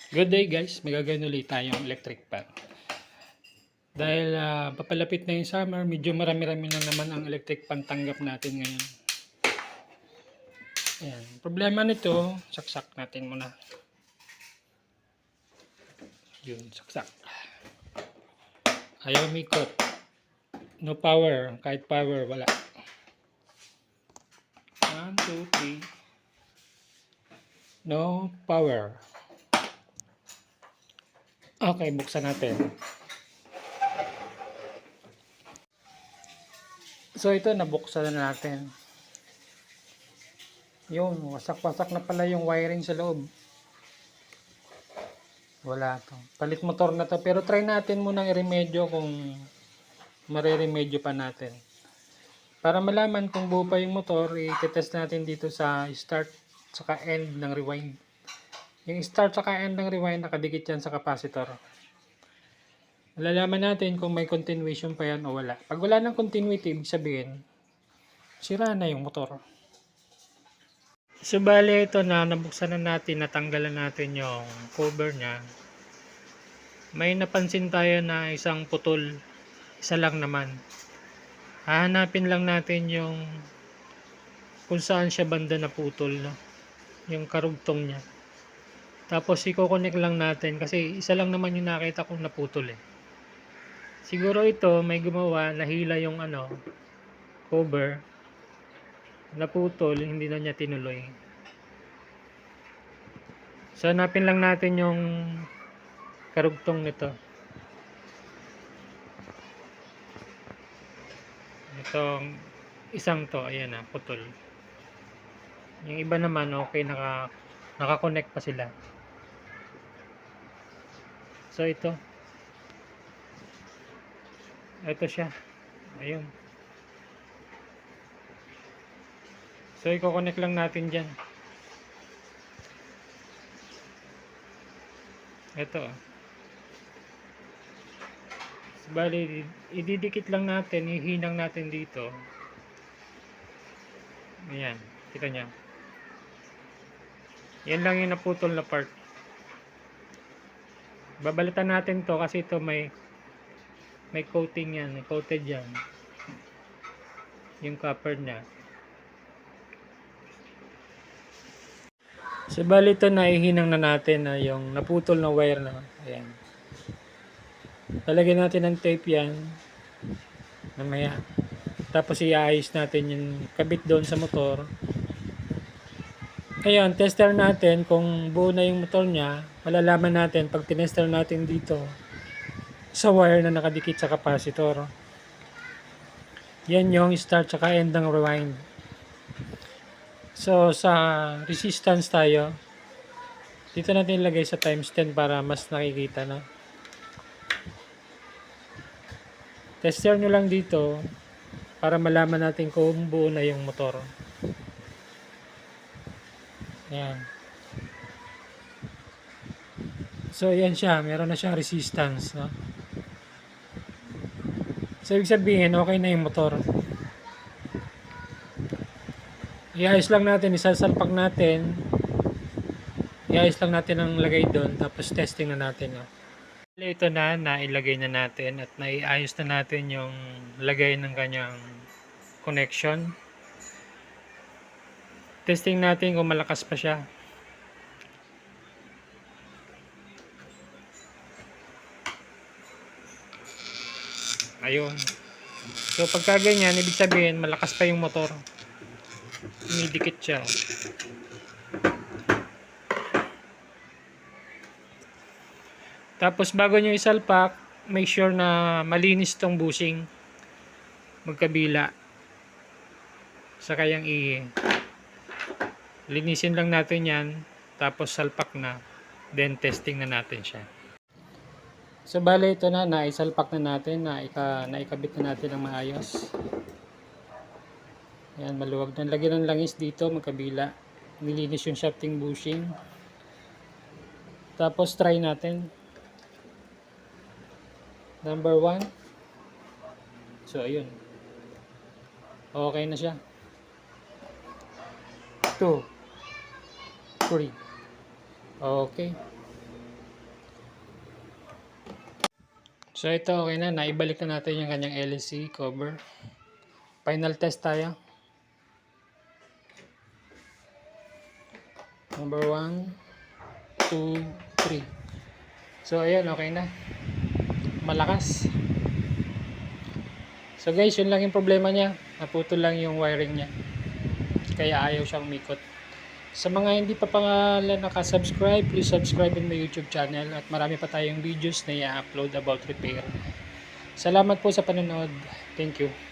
Good day guys, may gagawin ulit tayong electric fan. Dahil papalapit na yung summer, medyo marami-rami na naman ang electric fan tanggap natin ngayon. Ayan. Problema nito, saksak natin muna. Yun, saksak. Ayaw mikot. No power, kahit power, wala. 1, 2, 3. No power. Okay, buksan natin. So ito, nabuksan na natin. Yun, wasak-wasak na pala yung wiring sa loob. Wala to. Palit motor na to. Pero try natin munang i-remedyo kung mariremedyo pa natin. Para malaman kung buo pa yung motor, i-test natin dito sa start saka end ng rewind. Yung start saka end ng rewind, nakadikit yan sa capacitor. Malalaman natin kung may continuation pa yan o wala. Pag wala ng continuity, ibig sabihin, sira na yung motor. So bale ito na, nabuksan na natin, natanggalan natin yung cover nya. May napansin tayo na isang putol, isa lang naman. Hahanapin lang natin yung kung saan siya banda naputol, no? Yung karugtong nya. Tapos i-connect lang natin kasi isa lang naman yung nakita kong naputol eh. Siguro ito may gumawa, nahila yung cover, naputol, hindi na niya tinuloy. So hanapin lang natin yung karugtong nito. Itong isang to, ayan na, putol. Yung iba naman okay, naka-connect pa sila. So ito siya, ayun. So i-connect lang natin dyan. Ito bali, ididikit lang natin, ihinang natin dito. Ayan, kita nyo. Yan lang yung naputol na part. Babalitan natin to kasi ito may coating yan, may coated yan yung copper nya. So bali ito na, ihinang na natin na yung naputol na wire na. Ayan, talagyan natin ng tape yan mamaya. Tapos iayos natin yung kabit doon sa motor. Ngayon, tester natin kung buo na yung motor nya. Malalaman natin pag tinester natin dito sa wire na nakadikit sa capacitor. Yan yung start saka end ng rewind. So sa resistance tayo, dito natin ilagay sa times 10 para mas nakikita na. Tester nyo lang dito para malaman natin kung buo na yung motor. Ayan. So yan siya, meron na siyang resistance, no? So ibig sabihin okay na yung motor. Iayos lang natin, isasalpak natin. Iayos lang natin ang lagay doon, tapos testing na natin, no? Ito na, nailagay na natin at naiayos na natin yung lagay ng kanyang connection. Testing natin kung malakas pa siya. Ayun. So pagka ganyan, ibig sabihin malakas pa yung motor. Umidikit siya. Tapos bago nyo isalpak, make sure na malinis tong bushing magkabila sa kayang linisin lang natin yan, tapos salpak na, then testing na natin siya. So bale ito na, naisalpak na natin, naikabit na natin ng maayos. Ayan, maluwag na. Lagyan ng langis dito magkabila, nilinis yung shafting bushing. Tapos try natin number 1. So ayun, okay na siya. 2, 3. Okay. So ito okay na, naibalik na natin yung kanyang LEC cover. Final test tayo. Number 1, 2, 3. So ayan, okay na. Malakas. So guys, yun lang yung problema niya. Naputol lang yung wiring niya. Kaya ayaw siyang umikot. Sa mga hindi pa pangalan nakasubscribe, please subscribe in my YouTube channel. At marami pa tayong videos na i-upload about repair. Salamat po sa panonood. Thank you.